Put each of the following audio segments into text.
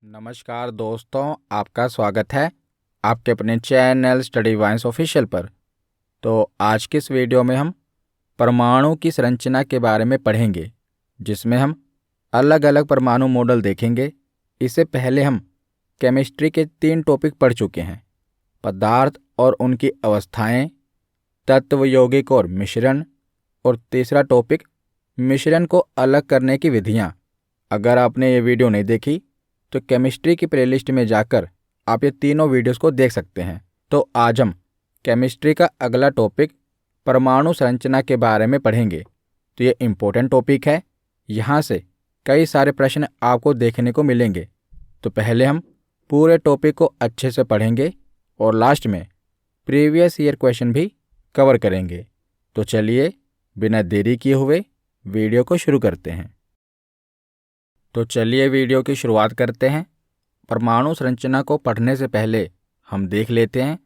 नमस्कार दोस्तों, आपका स्वागत है आपके अपने चैनल स्टडी वाइन्स ऑफिशियल पर। तो आज की इस वीडियो में हम परमाणु की संरचना के बारे में पढ़ेंगे, जिसमें हम अलग अलग परमाणु मॉडल देखेंगे। इससे पहले हम केमिस्ट्री के 3 टॉपिक पढ़ चुके हैं: पदार्थ और उनकी अवस्थाएं, तत्व, यौगिक और मिश्रण, और तीसरा टॉपिक मिश्रण को अलग करने की विधियाँ। अगर आपने ये वीडियो नहीं देखी तो केमिस्ट्री की प्लेलिस्ट में जाकर आप ये तीनों वीडियोस को देख सकते हैं। तो आज हम केमिस्ट्री का अगला टॉपिक परमाणु संरचना के बारे में पढ़ेंगे। तो ये इम्पोर्टेंट टॉपिक है, यहाँ से कई सारे प्रश्न आपको देखने को मिलेंगे। तो पहले हम पूरे टॉपिक को अच्छे से पढ़ेंगे और लास्ट में प्रीवियस ईयर क्वेश्चन भी कवर करेंगे। तो चलिए बिना देरी किए हुए वीडियो को शुरू करते हैं। तो चलिए वीडियो की शुरुआत करते हैं। परमाणु संरचना को पढ़ने से पहले हम देख लेते हैं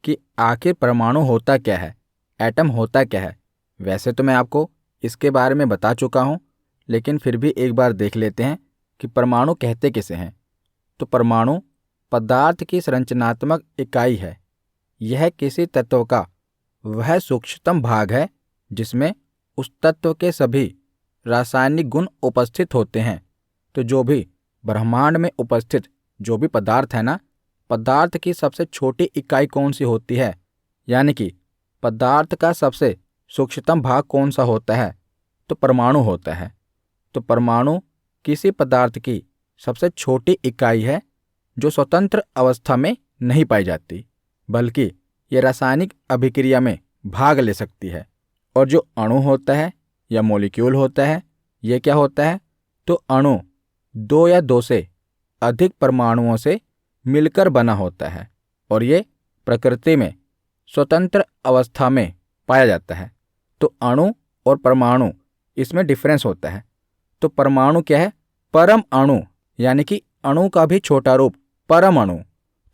कि आखिर परमाणु होता क्या है, एटम होता क्या है। वैसे तो मैं आपको इसके बारे में बता चुका हूँ, लेकिन फिर भी एक बार देख लेते हैं कि परमाणु कहते किसे हैं। तो परमाणु पदार्थ की संरचनात्मक इकाई है। यह किसी तत्व का वह सूक्ष्मतम भाग है जिसमें उस तत्व के सभी रासायनिक गुण उपस्थित होते हैं। तो जो भी ब्रह्मांड में उपस्थित जो भी पदार्थ है ना, पदार्थ की सबसे छोटी इकाई कौन सी होती है, यानी कि पदार्थ का सबसे सूक्ष्मतम भाग कौन सा होता है, तो परमाणु होता है। तो परमाणु किसी पदार्थ की सबसे छोटी इकाई है जो स्वतंत्र अवस्था में नहीं पाई जाती, बल्कि ये रासायनिक अभिक्रिया में भाग ले सकती है। और जो अणु होता है या मॉलिक्यूल होता है, ये क्या होता है, तो अणु 2 या 2 से अधिक परमाणुओं से मिलकर बना होता है और ये प्रकृति में स्वतंत्र अवस्था में पाया जाता है। तो अणु और परमाणु इसमें डिफरेंस होता है। तो परमाणु क्या है, परम अणु, यानी कि अणु का भी छोटा रूप परम अणु।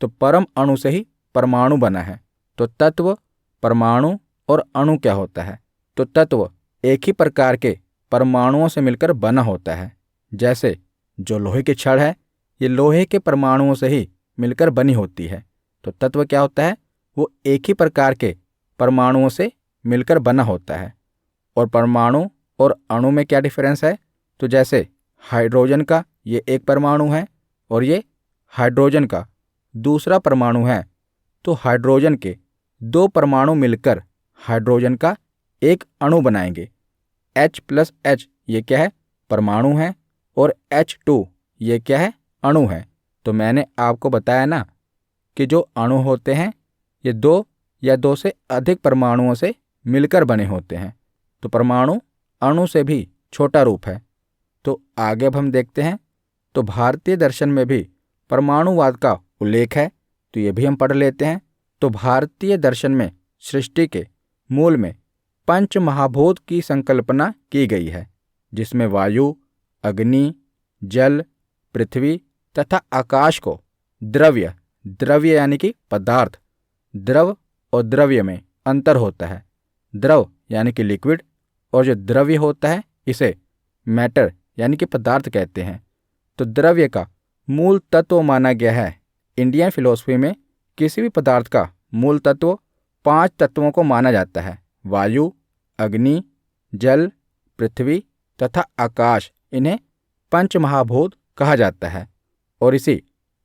तो परम अणु से ही परमाणु बना है। तो तत्व, परमाणु और अणु क्या होता है, तो तत्व एक ही प्रकार के परमाणुओं से मिलकर बना होता है। जैसे जो लोहे की छड़ है, ये लोहे के परमाणुओं से ही मिलकर बनी होती है। तो तत्व क्या होता है, वो एक ही प्रकार के परमाणुओं से मिलकर बना होता है। और परमाणु और अणु में क्या डिफरेंस है, तो जैसे हाइड्रोजन का ये एक परमाणु है और ये हाइड्रोजन का दूसरा परमाणु है। तो हाइड्रोजन के 2 परमाणु मिलकर हाइड्रोजन का एक अणु बनाएंगे। H+H ये क्या है, परमाणु है, और H2 ये क्या है, अणु है। तो मैंने आपको बताया ना कि जो अणु होते हैं ये 2 या 2 से अधिक परमाणुओं से मिलकर बने होते हैं। तो परमाणु अणु से भी छोटा रूप है। तो आगे अब हम देखते हैं। तो भारतीय दर्शन में भी परमाणुवाद का उल्लेख है, तो ये भी हम पढ़ लेते हैं। तो भारतीय दर्शन में सृष्टि के मूल में 5 महाभूत की संकल्पना की गई है, जिसमें वायु, अग्नि, जल, पृथ्वी तथा आकाश को द्रव्य, द्रव्य यानी कि पदार्थ, द्रव और द्रव्य में अंतर होता है। द्रव यानी कि लिक्विड, और जो द्रव्य होता है इसे मैटर यानी कि पदार्थ कहते हैं। तो द्रव्य का मूल तत्व माना गया है। इंडियन फिलॉसफी में किसी भी पदार्थ का मूल तत्व 5 तत्वों को माना जाता है: वायु, अग्नि, जल, पृथ्वी तथा आकाश। इन्हें 5 महाभूत कहा जाता है। और इसी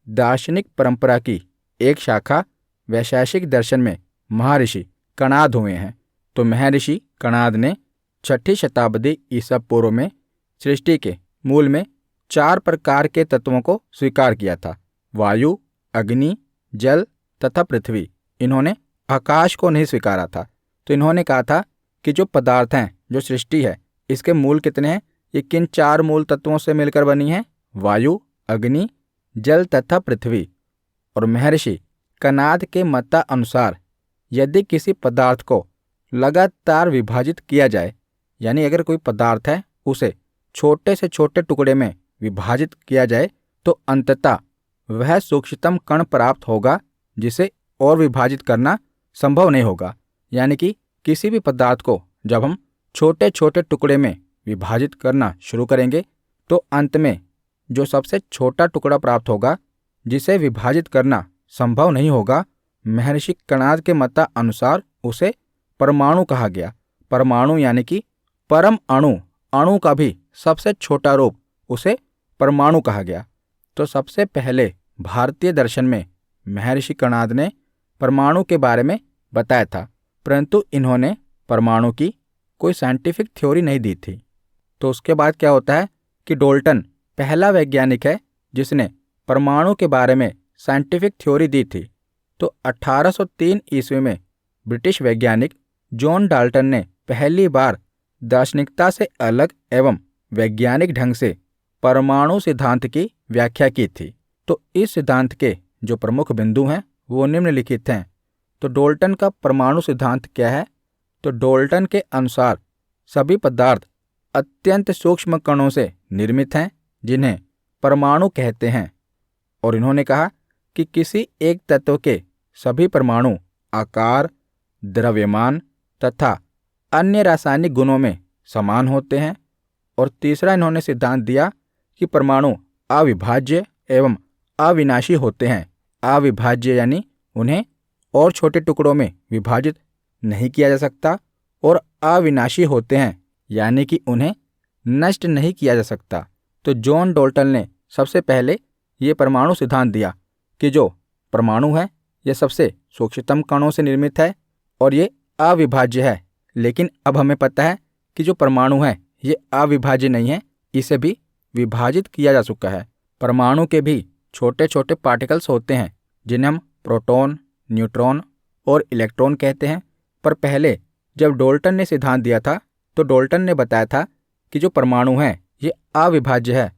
दार्शनिक परंपरा की एक शाखा वैशेषिक दर्शन में महर्षि कणाद हुए हैं। तो महर्षि कणाद ने 6ठी शताब्दी ईसा पूर्व में सृष्टि के मूल में 4 प्रकार के तत्वों को स्वीकार किया था: वायु, अग्नि, जल तथा पृथ्वी। इन्होंने आकाश को नहीं स्वीकारा था। तो इन्होंने कहा था कि जो पदार्थ हैं, जो सृष्टि है, इसके मूल कितने हैं, ये किन 4 मूल तत्वों से मिलकर बनी है: वायु, अग्नि, जल तथा पृथ्वी। और महर्षि कणाद के मतानुसार यदि किसी पदार्थ को लगातार विभाजित किया जाए, यानी अगर कोई पदार्थ है उसे छोटे से छोटे टुकड़े में विभाजित किया जाए, तो अंततः वह सूक्ष्मतम कण प्राप्त होगा जिसे और विभाजित करना संभव नहीं होगा। यानी कि किसी भी पदार्थ को जब हम छोटे छोटे टुकड़े में विभाजित करना शुरू करेंगे तो अंत में जो सबसे छोटा टुकड़ा प्राप्त होगा जिसे विभाजित करना संभव नहीं होगा, महर्षि कणाद के मतानुसार उसे परमाणु कहा गया। परमाणु यानी कि परम अणु, अणु का भी सबसे छोटा रूप, उसे परमाणु कहा गया। तो सबसे पहले भारतीय दर्शन में महर्षि कणाद ने परमाणु के बारे में बताया था, परंतु इन्होंने परमाणु की कोई साइंटिफिक थ्योरी नहीं दी थी। तो उसके बाद क्या होता है कि डाल्टन पहला वैज्ञानिक है जिसने परमाणु के बारे में साइंटिफिक थ्योरी दी थी। तो 1803 ईस्वी में ब्रिटिश वैज्ञानिक जॉन डाल्टन ने पहली बार दार्शनिकता से अलग एवं वैज्ञानिक ढंग से परमाणु सिद्धांत की व्याख्या की थी। तो इस सिद्धांत के जो प्रमुख बिंदु हैं वो निम्नलिखित हैं। तो डाल्टन का परमाणु सिद्धांत क्या है? तो डाल्टन के अनुसार सभी पदार्थ अत्यंत सूक्ष्म कणों से निर्मित हैं जिन्हें परमाणु कहते हैं। और इन्होंने कहा कि किसी एक तत्व के सभी परमाणु आकार, द्रव्यमान तथा अन्य रासायनिक गुणों में समान होते हैं। और तीसरा इन्होंने सिद्धांत दिया कि परमाणु अविभाज्य एवं अविनाशी होते हैं। अविभाज्य यानी उन्हें और छोटे टुकड़ों में विभाजित नहीं किया जा सकता, और अविनाशी होते हैं यानी कि उन्हें नष्ट नहीं किया जा सकता। तो जॉन डाल्टन ने सबसे पहले ये परमाणु सिद्धांत दिया कि जो परमाणु है ये सबसे सूक्ष्मतम कणों से निर्मित है और ये अविभाज्य है। लेकिन अब हमें पता है कि जो परमाणु है ये अविभाज्य नहीं है, इसे भी विभाजित किया जा चुका है। परमाणु के भी छोटे छोटे पार्टिकल्स होते हैं जिन्हें हम प्रोटॉन, न्यूट्रॉन और इलेक्ट्रॉन कहते हैं। पर पहले जब डाल्टन ने सिद्धांत दिया था तो डाल्टन ने बताया था कि जो परमाणु है ये अविभाज्य है।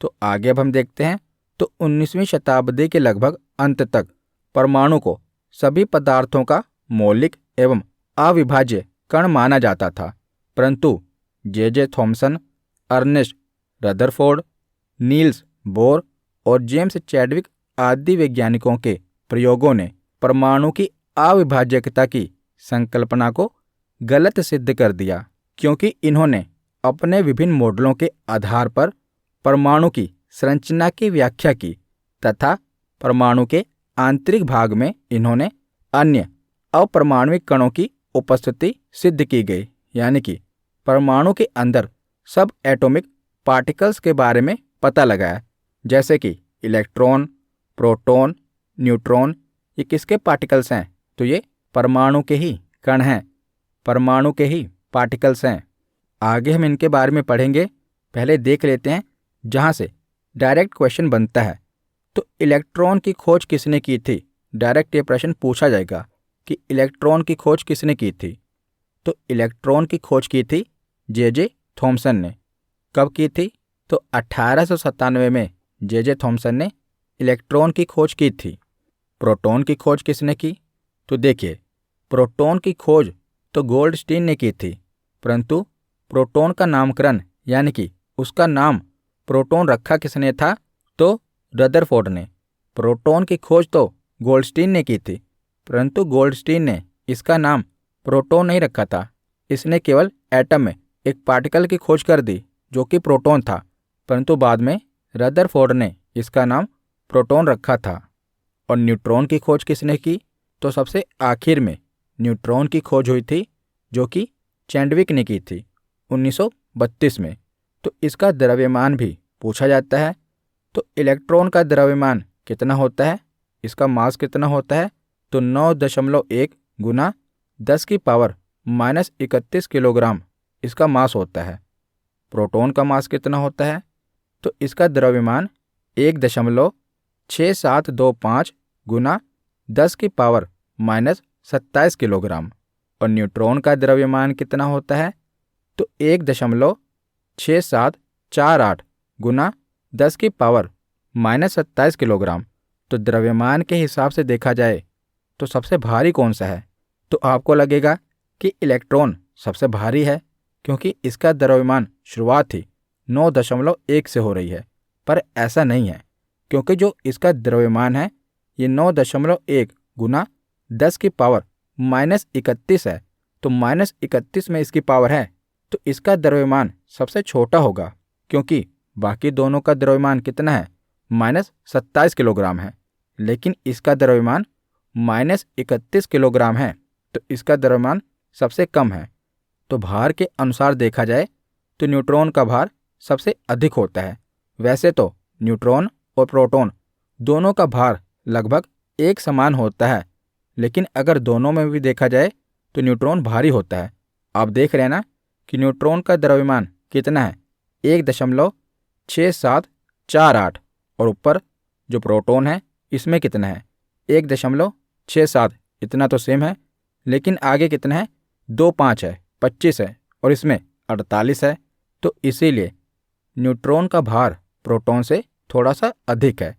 तो आगे अब हम देखते हैं। तो 19वीं शताब्दी के लगभग अंत तक परमाणु को सभी पदार्थों का मौलिक एवं अविभाज्य कण माना जाता था, परंतु J Thomson, Ernest Rutherford, Niels Bohr और जेम्स चैडविक आदि वैज्ञानिकों के प्रयोगों ने परमाणु की अविभाज्यता की संकल्पना को गलत सिद्ध कर दिया, क्योंकि इन्होंने अपने विभिन्न मॉडलों के आधार पर परमाणु की संरचना की व्याख्या की तथा परमाणु के आंतरिक भाग में इन्होंने अन्य अपरमाणुविक कणों की उपस्थिति सिद्ध की गई, यानी कि परमाणु के अंदर सब एटॉमिक पार्टिकल्स के बारे में पता लगाया, जैसे कि इलेक्ट्रॉन, प्रोटॉन, न्यूट्रॉन। ये किसके पार्टिकल्स हैं? तो ये परमाणु के ही कण हैं, परमाणु के ही पार्टिकल्स हैं। आगे हम इनके बारे में पढ़ेंगे, पहले देख लेते हैं जहाँ से डायरेक्ट क्वेश्चन बनता है। तो इलेक्ट्रॉन की खोज किसने की थी? डायरेक्ट ये प्रश्न पूछा जाएगा कि इलेक्ट्रॉन की खोज किसने की थी? तो इलेक्ट्रॉन की खोज की थी जे थॉमसन ने। कब की थी? तो 1897 में जे थॉमसन ने इलेक्ट्रॉन की खोज की थी। प्रोटॉन की खोज किसने की? तो देखिए, प्रोटॉन की खोज तो गोल्डस्टीन ने की थी, परंतु प्रोटॉन का नामकरण यानी कि उसका नाम प्रोटॉन रखा किसने था? तो रदरफोर्ड ने। प्रोटॉन की खोज तो गोल्डस्टीन ने की थी, परंतु गोल्डस्टीन ने इसका नाम प्रोटॉन नहीं रखा था। इसने केवल एटम में एक पार्टिकल की खोज कर दी जो कि प्रोटॉन था, परंतु बाद में रदरफोर्ड ने इसका नाम प्रोटॉन रखा था। और न्यूट्रॉन की खोज किसने की? तो सबसे आखिर में न्यूट्रॉन की खोज हुई थी जो कि चैडविक ने की थी 1932 में। तो इसका द्रव्यमान भी पूछा जाता है। तो इलेक्ट्रॉन का द्रव्यमान कितना होता है? इसका मास कितना होता है? तो 9.1 गुना 10⁻31 किलोग्राम इसका मास होता है। प्रोटॉन का मास कितना होता है? तो इसका द्रव्यमान 1.6725 गुना 10⁻27 किलोग्राम। और न्यूट्रॉन का द्रव्यमान कितना होता है? तो 1.6748 गुना 10⁻27 किलोग्राम। तो द्रव्यमान के हिसाब से देखा जाए तो सबसे भारी कौन सा है? तो आपको लगेगा कि इलेक्ट्रॉन सबसे भारी है, क्योंकि इसका द्रव्यमान शुरुआत ही 9.1 से हो रही है। पर ऐसा नहीं है, क्योंकि जो इसका द्रव्यमान है ये 9.1 गुना 10⁻31 है। तो -31 में इसकी पावर है, तो इसका द्रव्यमान सबसे छोटा होगा, क्योंकि बाकी दोनों का द्रव्यमान कितना है, -27 किलोग्राम है, लेकिन इसका द्रव्यमान -31 किलोग्राम है, तो इसका द्रव्यमान सबसे कम है। तो भार के अनुसार देखा जाए तो न्यूट्रॉन का भार सबसे अधिक होता है। वैसे तो न्यूट्रॉन और प्रोटॉन दोनों का भार लगभग एक समान होता है, लेकिन अगर दोनों में भी देखा जाए तो न्यूट्रॉन भारी होता है। आप देख रहे हैं ना कि न्यूट्रॉन का द्रव्यमान कितना है, 1.6748, और ऊपर जो प्रोटॉन है इसमें कितना है, 1.67। इतना तो सेम है, लेकिन आगे कितना है, 2.5 है, 25 है, और इसमें 48 है। तो इसीलिए न्यूट्रॉन का भार प्रोटॉन से थोड़ा सा अधिक है।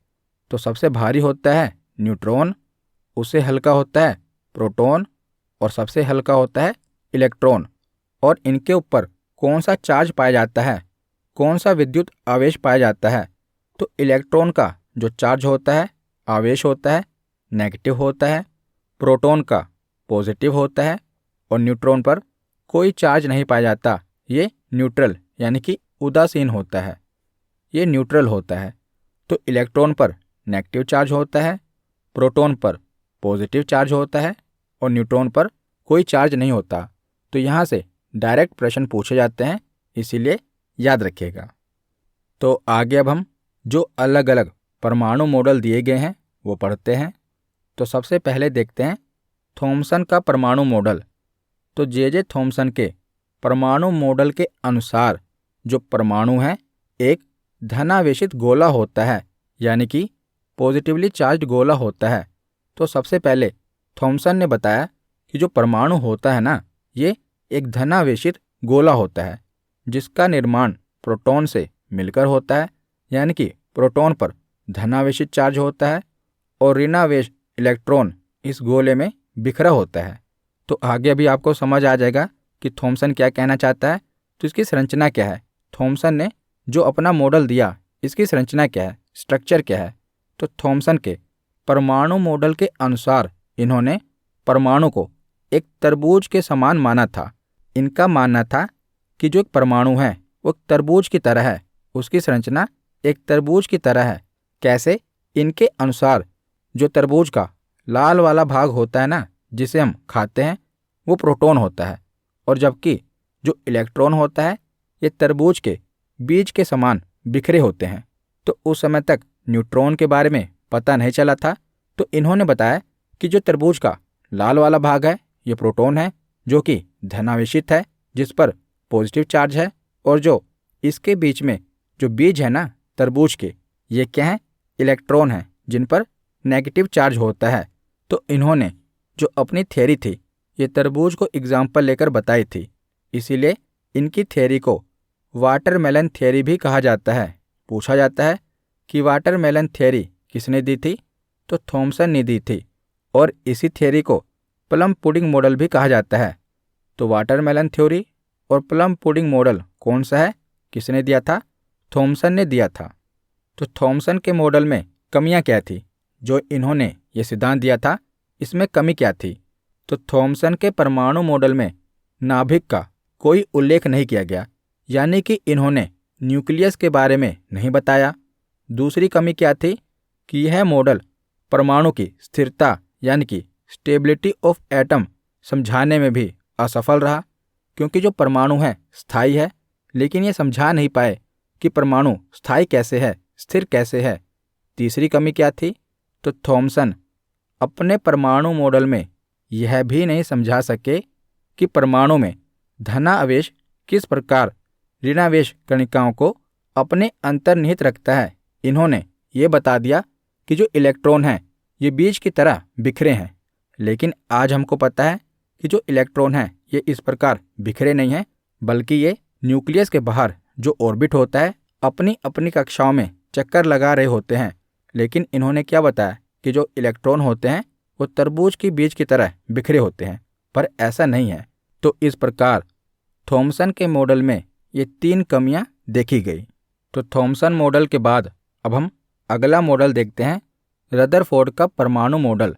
तो सबसे भारी होता है न्यूट्रॉन, उससे हल्का होता है प्रोटॉन, और सबसे हल्का होता है इलेक्ट्रॉन। और इनके ऊपर कौन सा चार्ज पाया जाता है, कौन सा विद्युत आवेश पाया जाता है, तो इलेक्ट्रॉन का जो चार्ज होता है, आवेश होता है, नेगेटिव होता है, प्रोटॉन का पॉजिटिव होता है, और न्यूट्रॉन पर कोई चार्ज नहीं पाया जाता। ये न्यूट्रल यानी कि उदासीन होता है, ये न्यूट्रल होता है। तो इलेक्ट्रॉन पर नेगेटिव चार्ज होता है, प्रोटॉन पर पॉजिटिव चार्ज होता है, और न्यूट्रॉन पर कोई चार्ज नहीं होता। तो यहाँ से डायरेक्ट प्रश्न पूछे जाते हैं, इसीलिए याद रखिएगा। तो आगे अब हम जो अलग अलग परमाणु मॉडल दिए गए हैं वो पढ़ते हैं। तो सबसे पहले देखते हैं थॉमसन का परमाणु मॉडल। तो जे थॉमसन के परमाणु मॉडल के अनुसार जो परमाणु है एक धनावेशित गोला होता है, यानी कि पॉजिटिवली चार्ज गोला होता है। तो सबसे पहले थॉमसन ने बताया कि जो परमाणु होता है ना, ये एक धनावेशित गोला होता है जिसका निर्माण प्रोटॉन से मिलकर होता है, यानी कि प्रोटॉन पर धनावेशित चार्ज होता है और ऋणावेश इलेक्ट्रॉन इस गोले में बिखरा होता है। तो आगे अभी आपको समझ आ जाएगा कि थॉमसन क्या कहना चाहता है। तो इसकी संरचना क्या है, थॉमसन ने जो अपना मॉडल दिया इसकी संरचना क्या है, स्ट्रक्चर क्या है। तो थॉमसन के परमाणु मॉडल के अनुसार इन्होंने परमाणु को एक तरबूज के समान माना था। इनका मानना था कि जो एक परमाणु है वो एक तरबूज की तरह है, उसकी संरचना एक तरबूज की तरह है। कैसे? इनके अनुसार जो तरबूज का लाल वाला भाग होता है ना, जिसे हम खाते हैं, वो प्रोटॉन होता है, और जबकि जो इलेक्ट्रॉन होता है ये तरबूज के बीज के समान बिखरे होते हैं। तो उस समय तक न्यूट्रॉन के बारे में पता नहीं चला था। तो इन्होंने बताया कि जो तरबूज का लाल वाला भाग है ये प्रोटॉन है, जो कि धनावेशित है, जिस पर पॉजिटिव चार्ज है, और जो इसके बीच में जो बीज है ना तरबूज के, ये क्या है, इलेक्ट्रॉन है, जिन पर नेगेटिव चार्ज होता है। तो इन्होंने जो अपनी थ्योरी थी ये तरबूज को एग्जाम्पल लेकर बताई थी, इसीलिए इनकी थ्योरी को वाटरमेलन थ्योरी भी कहा जाता है। पूछा जाता है कि वाटरमेलन थ्योरी किसने दी थी, तो थॉमसन ने दी थी, और इसी थ्योरी को प्लम पुडिंग मॉडल भी कहा जाता है। तो वाटरमेलन थ्योरी और प्लम पुडिंग मॉडल कौन सा है, किसने दिया था, थॉमसन ने दिया था। तो थॉमसन के मॉडल में कमियां क्या थी, जो इन्होंने ये सिद्धांत दिया था इसमें कमी क्या थी। तो थॉमसन के परमाणु मॉडल में नाभिक का कोई उल्लेख नहीं किया गया, यानी कि इन्होंने न्यूक्लियस के बारे में नहीं बताया। दूसरी कमी क्या थी कि यह मॉडल परमाणु की स्थिरता यानी कि स्टेबिलिटी ऑफ एटम समझाने में भी असफल रहा, क्योंकि जो परमाणु है स्थायी है, लेकिन ये समझा नहीं पाए कि परमाणु स्थायी कैसे है, स्थिर कैसे है। तीसरी कमी क्या थी, तो थॉमसन अपने परमाणु मॉडल में यह भी नहीं समझा सके कि परमाणु में धनावेश किस प्रकार ऋणावेश कणिकाओं को अपने अंतर्निहित रखता है। इन्होंने ये बता दिया कि जो इलेक्ट्रॉन हैं ये बीज की तरह बिखरे हैं, लेकिन आज हमको पता है कि जो इलेक्ट्रॉन हैं ये इस प्रकार बिखरे नहीं हैं, बल्कि ये न्यूक्लियस के बाहर जो ऑर्बिट होता है अपनी अपनी कक्षाओं में चक्कर लगा रहे होते हैं। लेकिन इन्होंने क्या बताया कि जो इलेक्ट्रॉन होते हैं वो तरबूज की बीज की तरह बिखरे होते हैं, पर ऐसा नहीं है। तो इस प्रकार थॉमसन के मॉडल में ये 3 कमियां देखी गई। तो थॉमसन मॉडल के बाद अब हम अगला मॉडल देखते हैं, रदरफोर्ड का परमाणु मॉडल।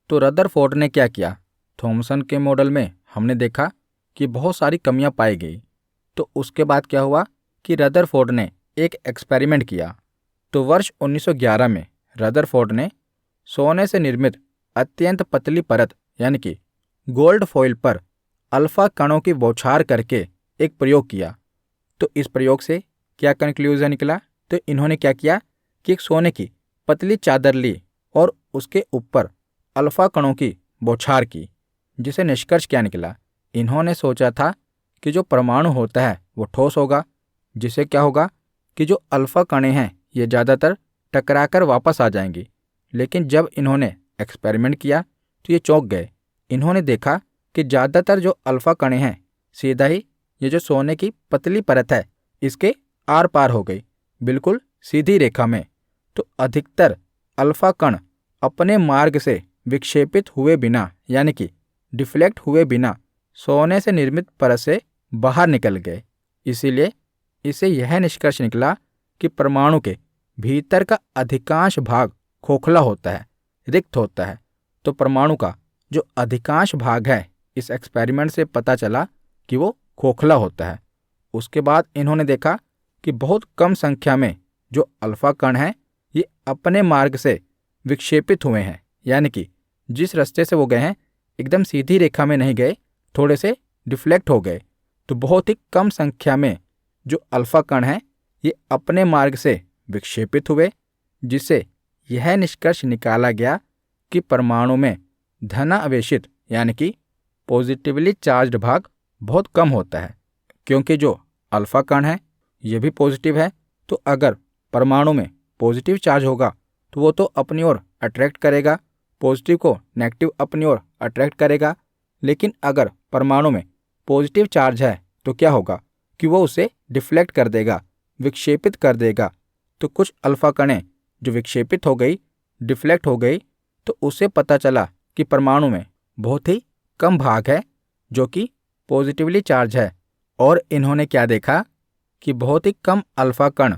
तो रदरफोर्ड ने क्या किया, थॉमसन के मॉडल में हमने देखा कि बहुत सारी कमियां पाई गई। तो उसके बाद क्या हुआ कि रदरफोर्ड ने एक एक्सपेरिमेंट किया। तो वर्ष 1911 में रदरफोर्ड ने सोने से निर्मित अत्यंत पतली परत यानी कि गोल्ड फॉइल पर अल्फा कणों की बौछार करके एक प्रयोग किया। तो इस प्रयोग से क्या कंक्लूजन निकला? तो इन्होंने क्या किया कि एक सोने की पतली चादर ली और उसके ऊपर अल्फा कणों की बौछार की, जिसे निष्कर्ष क्या निकला? इन्होंने सोचा था कि जो परमाणु होता है वो ठोस होगा, जिससे क्या होगा कि जो अल्फा कणें हैं ये ज़्यादातर टकराकर वापस आ जाएंगी। लेकिन जब इन्होंने एक्सपेरिमेंट किया तो ये चौंक गए। इन्होंने देखा कि ज़्यादातर जो अल्फा कणें हैं सीधा ही ये जो सोने की पतली परत है इसके आर पार हो गई, बिल्कुल सीधी रेखा में। तो अधिकतर अल्फा कण अपने मार्ग से विक्षेपित हुए बिना यानी कि डिफ्लेक्ट हुए बिना सोने से निर्मित परत से बाहर निकल गए। इसीलिए इसे यह निष्कर्ष निकला कि परमाणु के भीतर का अधिकांश भाग खोखला होता है, रिक्त होता है। तो परमाणु का जो अधिकांश भाग है इस एक्सपेरिमेंट से पता चला कि वो खोखला होता है। उसके बाद इन्होंने देखा कि बहुत कम संख्या में जो अल्फा कण हैं ये अपने मार्ग से विक्षेपित हुए हैं, यानी कि जिस रास्ते से वो गए हैं एकदम सीधी रेखा में नहीं गए, थोड़े से डिफ्लेक्ट हो गए। तो बहुत ही कम संख्या में जो अल्फा कण हैं ये अपने मार्ग से विक्षेपित हुए, जिससे यह निष्कर्ष निकाला गया कि परमाणु में धनावेशित यानी कि पॉजिटिवली चार्ज्ड भाग बहुत कम होता है। क्योंकि जो अल्फा कण है ये भी पॉजिटिव है, तो अगर परमाणु में पॉजिटिव चार्ज होगा तो वो तो अपनी ओर अट्रैक्ट करेगा, पॉजिटिव को नेगेटिव अपनी ओर अट्रैक्ट करेगा। लेकिन अगर परमाणु में पॉजिटिव चार्ज है तो क्या होगा कि वो उसे डिफ्लेक्ट कर देगा, विक्षेपित कर देगा। तो कुछ अल्फा कणें जो विक्षेपित हो गई, डिफ्लेक्ट हो गई, तो उसे पता चला कि परमाणु में बहुत ही कम भाग है जो कि पॉजिटिवली चार्ज है। और इन्होंने क्या देखा कि बहुत ही कम अल्फा कण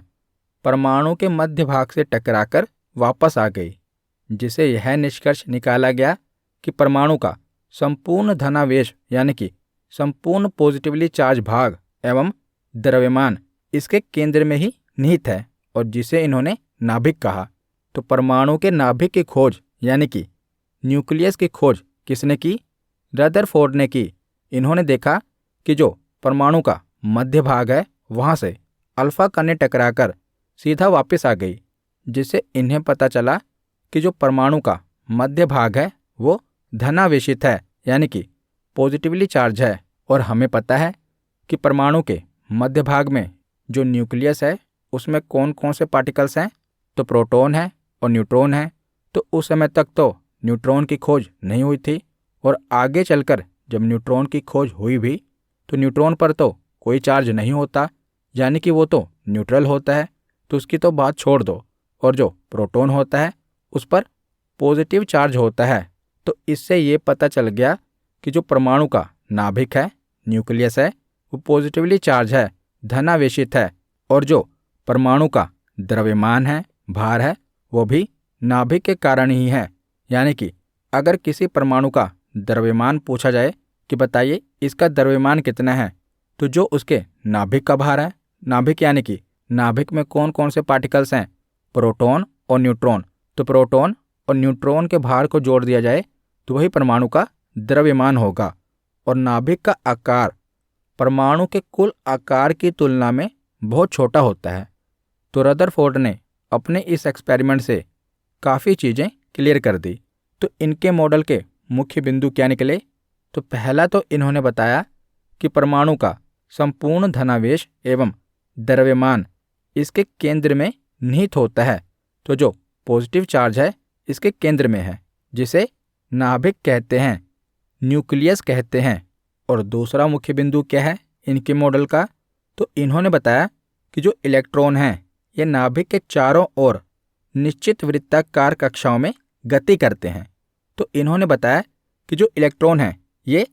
परमाणु के मध्य भाग से टकराकर वापस आ गई, जिसे यह निष्कर्ष निकाला गया कि परमाणु का संपूर्ण धनावेश यानी कि संपूर्ण पॉजिटिवली चार्ज भाग एवं द्रव्यमान इसके केंद्र में ही निहित है, और जिसे इन्होंने नाभिक कहा। तो परमाणु के नाभिक की खोज यानी कि न्यूक्लियस की खोज किसने की? रदरफोर्ड ने की। इन्होंने देखा कि जो परमाणु का मध्य भाग है वहाँ से अल्फा कणें टकराकर सीधा वापस आ गई, जिससे इन्हें पता चला कि जो परमाणु का मध्य भाग है वो धनावेशित है यानी कि पॉजिटिवली चार्ज है। और हमें पता है कि परमाणु के मध्य भाग में जो न्यूक्लियस है उसमें कौन कौन से पार्टिकल्स हैं? तो प्रोटॉन है और न्यूट्रॉन है। तो उस समय तक तो न्यूट्रॉन की खोज नहीं हुई थी, और आगे चलकर जब न्यूट्रॉन की खोज हुई भी तो न्यूट्रॉन पर तो कोई चार्ज नहीं होता, यानी कि वो तो न्यूट्रल होता है, तो उसकी तो बात छोड़ दो। और जो प्रोटॉन होता है उस पर पॉजिटिव चार्ज होता है। तो इससे ये पता चल गया कि जो परमाणु का नाभिक है, न्यूक्लियस है, वो पॉजिटिवली चार्ज है, धनावेशित है। और जो परमाणु का द्रव्यमान है, भार है, वो भी नाभिक के कारण ही है। यानी कि अगर किसी परमाणु का द्रव्यमान पूछा जाए कि बताइए इसका द्रव्यमान कितना है, तो जो उसके नाभिक का भार है, नाभिक यानी कि नाभिक में कौन कौन से पार्टिकल्स हैं? प्रोटॉन और न्यूट्रॉन। तो प्रोटॉन और न्यूट्रॉन के भार को जोड़ दिया जाए तो वही परमाणु का द्रव्यमान होगा। और नाभिक का आकार परमाणु के कुल आकार की तुलना में बहुत छोटा होता है। तो रदरफोर्ड ने अपने इस एक्सपेरिमेंट से काफ़ी चीज़ें क्लियर कर दी। तो इनके मॉडल के मुख्य बिंदु क्या निकले? तो पहला तो इन्होंने बताया कि परमाणु का संपूर्ण धनावेश एवं द्रव्यमान इसके केंद्र में निहित होता है। तो जो पॉजिटिव चार्ज है इसके केंद्र में है, जिसे नाभिक कहते हैं, न्यूक्लियस कहते हैं। और दूसरा मुख्य बिंदु क्या है इनके मॉडल का? तो इन्होंने बताया कि जो इलेक्ट्रॉन हैं ये नाभिक के चारों ओर निश्चित वृत्ताकार कक्षाओं में गति करते हैं। तो इन्होंने बताया कि जो इलेक्ट्रॉन हैं ये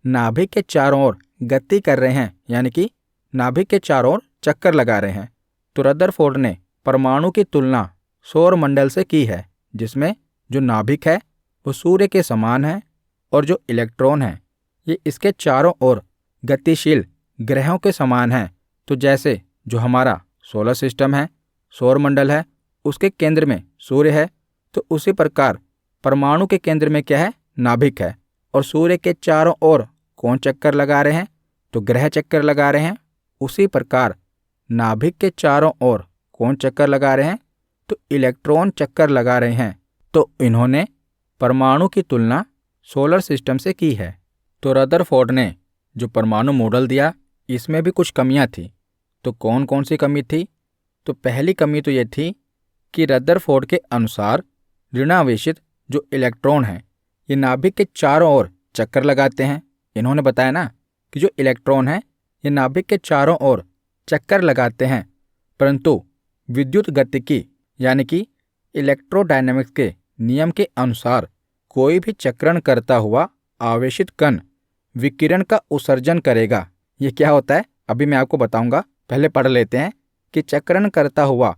नाभिक के चारों ओर गति कर रहे हैं, यानी कि नाभिक के चारों ओर चक्कर लगा रहे हैं। तो रदरफोर्ड ने परमाणु की तुलना सौर मंडल से की है, जिसमें जो नाभिक है वो सूर्य के समान है, और जो इलेक्ट्रॉन है ये इसके चारों ओर गतिशील ग्रहों के समान है। तो जैसे जो हमारा सोलर सिस्टम है, सौर मंडल है, उसके केंद्र में सूर्य है, तो उसी प्रकार परमाणु के केंद्र में क्या है? नाभिक है। और सूर्य के चारों ओर कौन चक्कर लगा रहे हैं? तो ग्रह चक्कर लगा रहे हैं। उसी प्रकार नाभिक के चारों ओर कौन चक्कर लगा रहे हैं? तो इलेक्ट्रॉन चक्कर लगा रहे हैं। तो इन्होंने परमाणु की तुलना सोलर सिस्टम से की है। तो रदरफोर्ड ने जो परमाणु मॉडल दिया, इसमें भी कुछ कमियां थी। तो कौन कौन सी कमी थी? तो पहली कमी तो ये थी कि रदरफोर्ड के अनुसार ऋणावेशित जो इलेक्ट्रॉन हैं, ये नाभिक के चारों ओर चक्कर लगाते हैं। इन्होंने बताया ना कि जो इलेक्ट्रॉन है ये नाभिक के चारों ओर चक्कर लगाते हैं, परंतु विद्युत गतिकी यानी कि इलेक्ट्रोडायनेमिक्स के नियम के अनुसार कोई भी चक्रण करता हुआ आवेशित कण विकिरण का उत्सर्जन करेगा। ये क्या होता है अभी मैं आपको बताऊंगा, पहले पढ़ लेते हैं कि चक्रण करता हुआ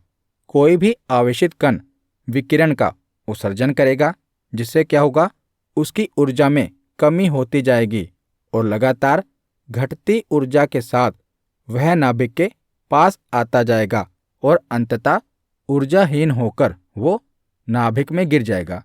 कोई भी आवेशित कण विकिरण का उत्सर्जन करेगा, जिससे क्या होगा? उसकी ऊर्जा में कमी होती जाएगी और लगातार घटती ऊर्जा के साथ वह नाभिक के पास आता जाएगा और अंततः ऊर्जाहीन होकर वो नाभिक में गिर जाएगा।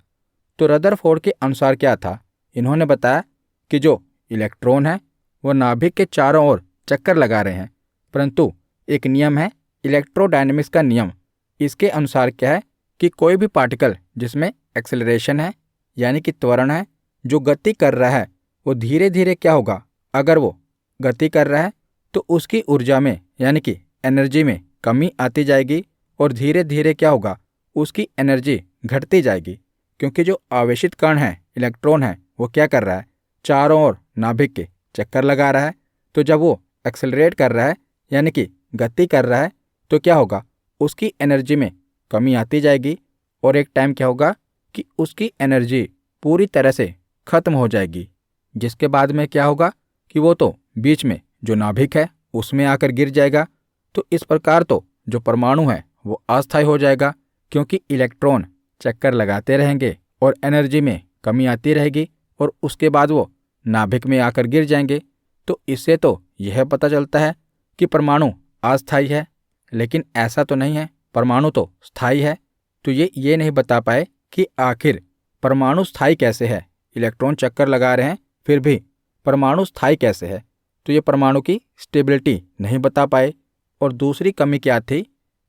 तो रदरफोर्ड के अनुसार क्या था? इन्होंने बताया कि जो इलेक्ट्रॉन है वो नाभिक के चारों ओर चक्कर लगा रहे हैं, परंतु एक नियम है इलेक्ट्रोडायनेमिक्स का नियम। इसके अनुसार क्या है कि कोई भी पार्टिकल जिसमें एक्सेलरेशन है यानी कि त्वरण है, जो गति कर रहा है, वो धीरे धीरे क्या होगा? अगर वो गति कर रहा है तो उसकी ऊर्जा में यानी कि एनर्जी में कमी आती जाएगी और धीरे धीरे क्या होगा? उसकी एनर्जी घटती जाएगी, क्योंकि जो आवेशित कण है, इलेक्ट्रॉन है, वो क्या कर रहा है? चारों ओर नाभिक के चक्कर लगा रहा है। तो जब वो एक्सेलरेट कर रहा है यानी कि गति कर रहा है तो क्या होगा? उसकी एनर्जी में कमी आती जाएगी और एक टाइम क्या होगा कि उसकी एनर्जी पूरी तरह से खत्म हो जाएगी, जिसके बाद में क्या होगा कि वो तो बीच में जो नाभिक है उसमें आकर गिर जाएगा। तो इस प्रकार तो जो परमाणु है वो अस्थायी हो जाएगा, क्योंकि इलेक्ट्रॉन चक्कर लगाते रहेंगे और एनर्जी में कमी आती रहेगी और उसके बाद वो नाभिक में आकर गिर जाएंगे। तो इससे तो यह पता चलता है कि परमाणु अस्थायी है, लेकिन ऐसा तो नहीं है, परमाणु तो स्थायी है। तो ये नहीं बता पाए कि आखिर परमाणु स्थायी कैसे है। इलेक्ट्रॉन चक्कर लगा रहे हैं फिर भी परमाणु स्थायी कैसे है? तो ये परमाणु की स्टेबिलिटी नहीं बता पाए। और दूसरी कमी क्या थी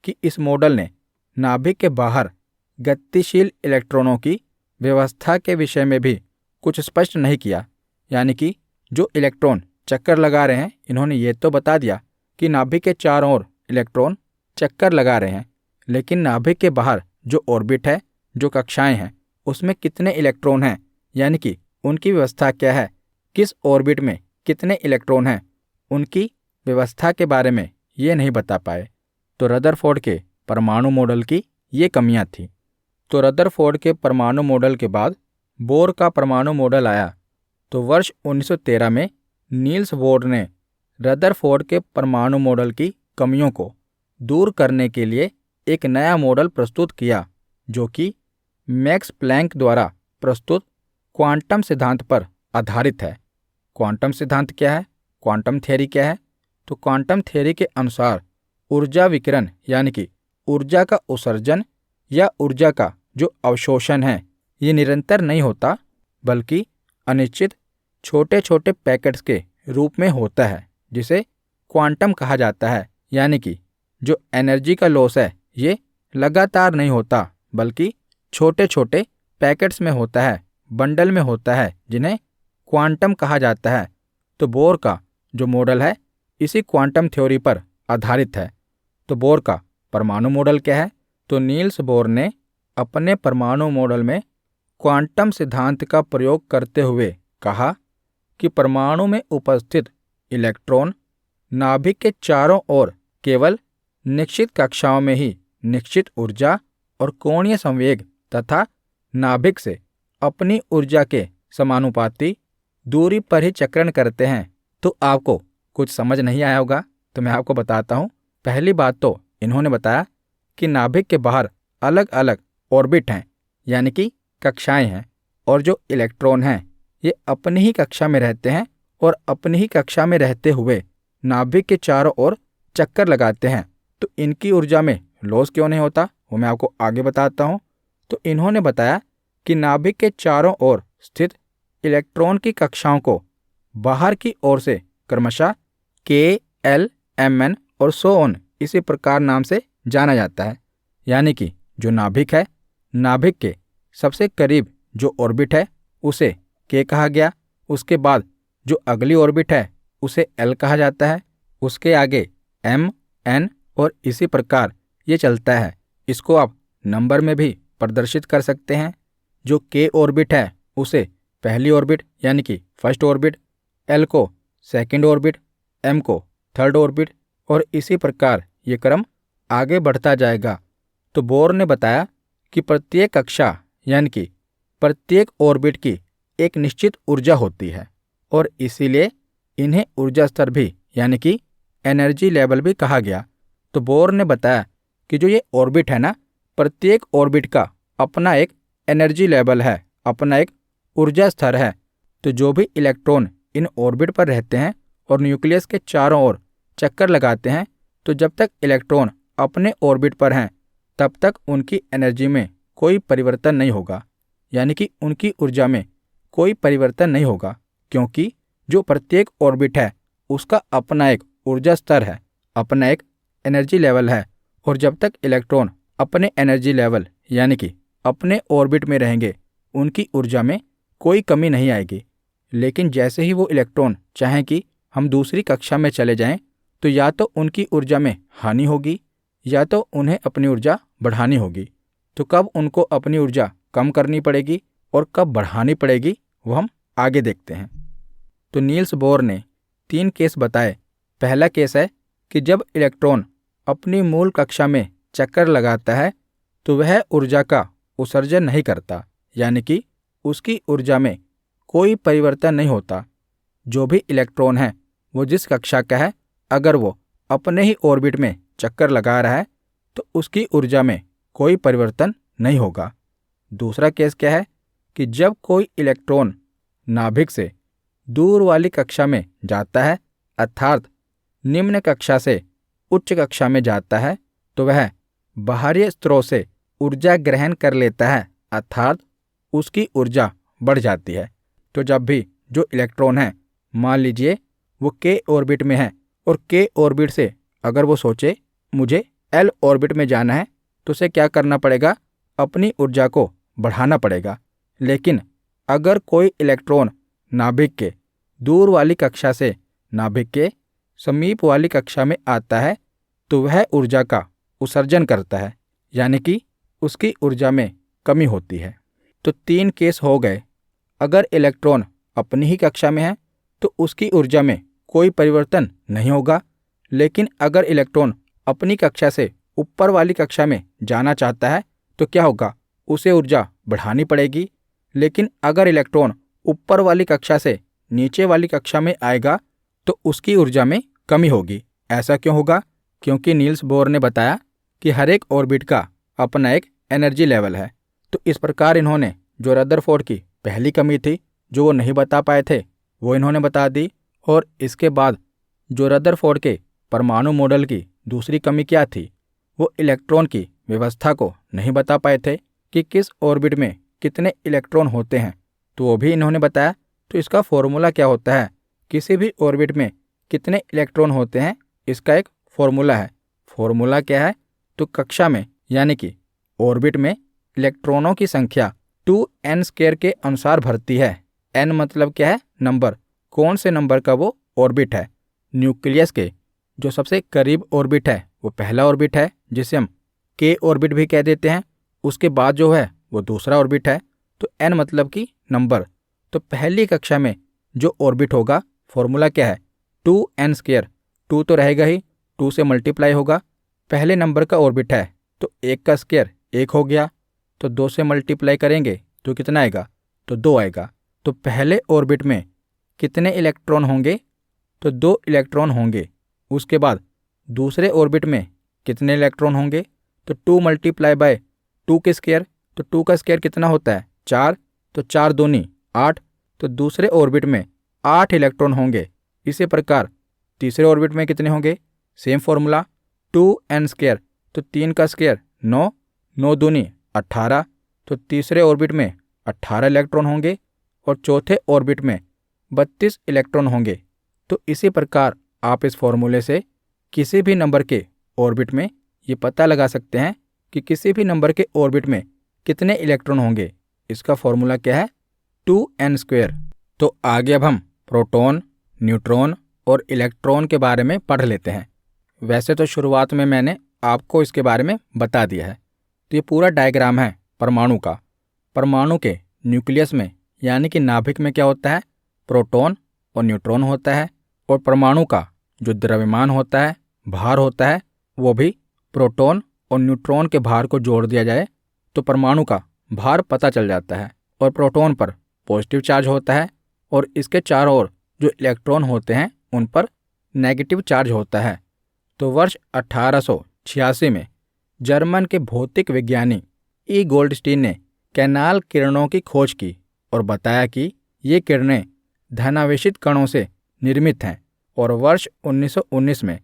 कि इस मॉडल ने नाभिक के बाहर गतिशील इलेक्ट्रॉनों की व्यवस्था के विषय में भी कुछ स्पष्ट नहीं किया। यानी कि जो इलेक्ट्रॉन चक्कर लगा रहे हैं, इन्होंने ये तो बता दिया कि नाभिक के चारों ओर इलेक्ट्रॉन चक्कर लगा रहे हैं, लेकिन नाभिक के बाहर जो ऑर्बिट है, जो कक्षाएं हैं, उसमें कितने इलेक्ट्रॉन हैं, यानी कि उनकी व्यवस्था क्या है, किस ऑर्बिट में कितने इलेक्ट्रॉन हैं, उनकी व्यवस्था के बारे में ये नहीं बता पाए। तो रदरफोर्ड के परमाणु मॉडल की ये कमियां थी। तो रदरफोर्ड के परमाणु मॉडल के बाद बोर का परमाणु मॉडल आया। तो वर्ष 1913 में नील्स बोर ने रदरफोर्ड के परमाणु मॉडल की कमियों को दूर करने के लिए एक नया मॉडल प्रस्तुत किया, जो कि मैक्स प्लैंक द्वारा प्रस्तुत क्वांटम सिद्धांत पर आधारित है। क्वांटम सिद्धांत क्या है? क्वांटम थ्योरी क्या है? तो क्वांटम थ्योरी के अनुसार ऊर्जा विकिरण यानी कि ऊर्जा का उत्सर्जन या ऊर्जा का जो अवशोषण है, ये निरंतर नहीं होता, बल्कि अनिश्चित छोटे छोटे पैकेट्स के रूप में होता है, जिसे क्वांटम कहा जाता है। यानी कि जो एनर्जी का लॉस है ये लगातार नहीं होता, बल्कि छोटे छोटे पैकेट्स में होता है, बंडल में होता है, जिन्हें क्वांटम कहा जाता है। तो बोर का जो मॉडल है इसी क्वांटम थ्योरी पर आधारित है। तो बोर का परमाणु मॉडल क्या है? तो नील्स बोर ने अपने परमाणु मॉडल में क्वांटम सिद्धांत का प्रयोग करते हुए कहा कि परमाणु में उपस्थित इलेक्ट्रॉन नाभिक के चारों ओर केवल निश्चित कक्षाओं में ही निश्चित ऊर्जा और कोणीय संवेग तथा नाभिक से अपनी ऊर्जा के समानुपाती दूरी पर ही चक्रण करते हैं। तो आपको कुछ समझ नहीं आया होगा, तो मैं आपको बताता हूँ। पहली बात तो इन्होंने बताया कि नाभिक के बाहर अलग अलग ऑर्बिट हैं, यानी कि कक्षाएं हैं, और जो इलेक्ट्रॉन हैं ये अपनी ही कक्षा में रहते हैं और अपनी ही कक्षा में रहते हुए नाभिक के चारों ओर चक्कर लगाते हैं तो इनकी ऊर्जा में लॉस क्यों नहीं होता वो मैं आपको आगे बताता हूँ। तो इन्होंने बताया कि नाभिक के चारों ओर स्थित इलेक्ट्रॉन की कक्षाओं को बाहर की ओर से क्रमशः के, एल, एम एन और सो ऑन इसी प्रकार नाम से जाना जाता है। यानी कि जो नाभिक है, नाभिक के सबसे करीब जो ऑर्बिट है उसे के कहा गया, उसके बाद जो अगली ऑर्बिट है उसे एल कहा जाता है, उसके आगे एम, एन और इसी प्रकार ये चलता है। इसको आप नंबर में भी प्रदर्शित कर सकते हैं। जो के ऑर्बिट है उसे पहली ऑर्बिट यानी कि फर्स्ट ऑर्बिट, एल को सेकंड ऑर्बिट, एम को थर्ड ऑर्बिट और इसी प्रकार ये क्रम आगे बढ़ता जाएगा। तो बोर ने बताया कि प्रत्येक कक्षा यानी कि प्रत्येक ऑर्बिट की एक निश्चित ऊर्जा होती है और इसीलिए इन्हें ऊर्जा स्तर भी यानी कि एनर्जी लेवल भी कहा गया। तो बोर ने बताया कि जो ये ऑर्बिट है ना, प्रत्येक ऑर्बिट का अपना एक एनर्जी लेवल है, अपना एक ऊर्जा स्तर है। तो जो भी इलेक्ट्रॉन इन ऑर्बिट पर रहते हैं और न्यूक्लियस के चारों ओर चक्कर लगाते हैं, तो जब तक इलेक्ट्रॉन अपने ऑर्बिट पर हैं तब तक उनकी एनर्जी में कोई परिवर्तन नहीं होगा, यानी कि उनकी ऊर्जा में कोई परिवर्तन नहीं होगा, क्योंकि जो प्रत्येक ऑर्बिट है उसका अपना एक ऊर्जा स्तर है, अपना एक एनर्जी लेवल है। और जब तक इलेक्ट्रॉन अपने एनर्जी लेवल यानी कि अपने ऑर्बिट में रहेंगे उनकी ऊर्जा में कोई कमी नहीं आएगी। लेकिन जैसे ही वो इलेक्ट्रॉन चाहें कि हम दूसरी कक्षा में चले जाएं, तो या तो उनकी ऊर्जा में हानि होगी या तो उन्हें अपनी ऊर्जा बढ़ानी होगी। तो कब उनको अपनी ऊर्जा कम करनी पड़ेगी और कब बढ़ानी पड़ेगी वो हम आगे देखते हैं। तो नील्स बोर ने 3 केस बताए। पहला केस है कि जब इलेक्ट्रॉन अपनी मूल कक्षा में चक्कर लगाता है तो वह ऊर्जा का उत्सर्जन नहीं करता, यानी कि उसकी ऊर्जा में कोई परिवर्तन नहीं होता। जो भी इलेक्ट्रॉन है वो जिस कक्षा का है, अगर वो अपने ही ऑर्बिट में चक्कर लगा रहा है तो उसकी ऊर्जा में कोई परिवर्तन नहीं होगा। दूसरा केस क्या है कि जब कोई इलेक्ट्रॉन नाभिक से दूर वाली कक्षा में जाता है, अर्थात निम्न कक्षा से उच्च कक्षा में जाता है, तो वह बाहरी स्रोत से ऊर्जा ग्रहण कर लेता है, अर्थात उसकी ऊर्जा बढ़ जाती है। तो जब भी जो इलेक्ट्रॉन है, मान लीजिए वो के ऑर्बिट में है और के ऑर्बिट से अगर वो सोचे मुझे एल ऑर्बिट में जाना है, तो उसे क्या करना पड़ेगा, अपनी ऊर्जा को बढ़ाना पड़ेगा। लेकिन अगर कोई इलेक्ट्रॉन नाभिक के दूर वाली कक्षा से नाभिक के समीप वाली कक्षा में आता है तो वह ऊर्जा का उत्सर्जन करता है, यानी कि उसकी ऊर्जा में कमी होती है। तो 3 केस हो गए। अगर इलेक्ट्रॉन अपनी ही कक्षा में है तो उसकी ऊर्जा में कोई परिवर्तन नहीं होगा। लेकिन अगर इलेक्ट्रॉन अपनी कक्षा से ऊपर वाली कक्षा में जाना चाहता है तो क्या होगा, उसे ऊर्जा बढ़ानी पड़ेगी। लेकिन अगर इलेक्ट्रॉन ऊपर वाली कक्षा से नीचे वाली कक्षा में आएगा तो उसकी ऊर्जा में कमी होगी। ऐसा क्यों होगा? क्योंकि नील्स बोर ने बताया कि हर एक ऑर्बिट का अपना एक एनर्जी लेवल है। तो इस प्रकार इन्होंने जो रदरफोर्ड की पहली कमी थी जो वो नहीं बता पाए थे वो इन्होंने बता दी। और इसके बाद जो रदरफोर्ड के परमाणु मॉडल की दूसरी कमी क्या थी, वो इलेक्ट्रॉन की व्यवस्था को नहीं बता पाए थे कि किस ऑर्बिट में कितने इलेक्ट्रॉन होते हैं, तो वो भी इन्होंने बताया। तो इसका फॉर्मूला क्या होता है, किसी भी ऑर्बिट में कितने इलेक्ट्रॉन होते हैं, इसका एक फॉर्मूला है। फॉर्मूला क्या है, तो कक्षा में यानी कि ऑर्बिट में इलेक्ट्रॉनों की संख्या 2n² के अनुसार भरती है। n मतलब क्या है, नंबर, कौन से नंबर का वो ऑर्बिट है। न्यूक्लियस के जो सबसे करीब ऑर्बिट है वो पहला ऑर्बिट है, जिसे हम के ऑर्बिट भी कह देते हैं। उसके बाद जो है वो दूसरा ऑर्बिट है। तो n मतलब कि नंबर। तो पहली कक्षा में जो ऑर्बिट होगा, फॉर्मूला क्या है, 2n²। 2 तो रहेगा ही, 2 से मल्टीप्लाई होगा। पहले नंबर का ऑर्बिट है तो 1 का स्क्वायर 1 हो गया, तो 2 से मल्टीप्लाई करेंगे तो कितना आएगा, तो 2 आएगा। तो पहले ऑर्बिट में कितने इलेक्ट्रॉन होंगे, तो 2 इलेक्ट्रॉन होंगे। उसके बाद दूसरे ऑर्बिट में कितने इलेक्ट्रॉन होंगे, तो 2 मल्टीप्लाई बाय 2 के स्क्वायर, तो 2 का स्क्वायर कितना होता है, 4, तो 4 दूनी 8, तो दूसरे ऑर्बिट में 8 इलेक्ट्रॉन होंगे। इसी प्रकार तीसरे ऑर्बिट में कितने होंगे, सेम फॉर्मूला, 2n², तो 3 का स्क्वायर 9, 9 दूनी 18, तो तीसरे ऑर्बिट में 18 इलेक्ट्रॉन होंगे और चौथे ऑर्बिट में 32 इलेक्ट्रॉन होंगे। तो इसी प्रकार आप इस फॉर्मूले से किसी भी नंबर के ऑर्बिट में ये पता लगा सकते हैं कि किसी भी नंबर के ऑर्बिट में कितने इलेक्ट्रॉन होंगे। इसका फॉर्मूला क्या है? 2n²। तो आगे अब हम प्रोटॉन, न्यूट्रॉन और इलेक्ट्रॉन के बारे में पढ़ लेते हैं। वैसे तो शुरुआत में मैंने आपको इसके बारे में बता दिया है। तो ये पूरा डायग्राम है परमाणु का। परमाणु के न्यूक्लियस में यानी कि नाभिक में क्या होता है? प्रोटॉन और न्यूट्रॉन होता है। और परमाणु का जो द्रव्यमान होता है, भार होता है, वो भी प्रोटॉन और न्यूट्रॉन के भार को जोड़ दिया जाए तो परमाणु का भार पता चल जाता है। और प्रोटॉन पर पॉजिटिव चार्ज होता है और इसके चारों ओर जो इलेक्ट्रॉन होते हैं उन पर नेगेटिव चार्ज होता है। तो वर्ष 1886 में जर्मन के भौतिक विज्ञानी ई गोल्डस्टीन ने कैनाल किरणों की खोज की और बताया कि ये किरणें धनावेशित कणों से निर्मित हैं। और वर्ष 1919 में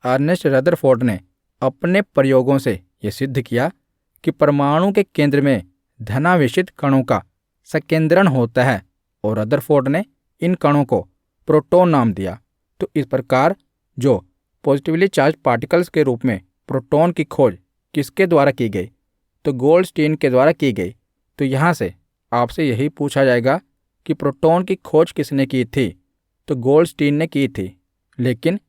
अर्नेस्ट रदरफोर्ड ने अपने प्रयोगों से यह सिद्ध किया कि परमाणु के केंद्र में धनावेशित कणों का संकेंद्रण होता है और रदरफोर्ड ने इन कणों को प्रोटॉन नाम दिया। तो इस प्रकार जो पॉजिटिवली चार्ज पार्टिकल्स के रूप में प्रोटॉन की खोज किसके द्वारा की गई? तो गोल्डस्टीन के द्वारा की गई। तो यहाँ से आपसे यही पूछा जाएगा कि प्रोटॉन की खोज किसने की थी? तो गोल्डस्टीन ने की थी। लेकिन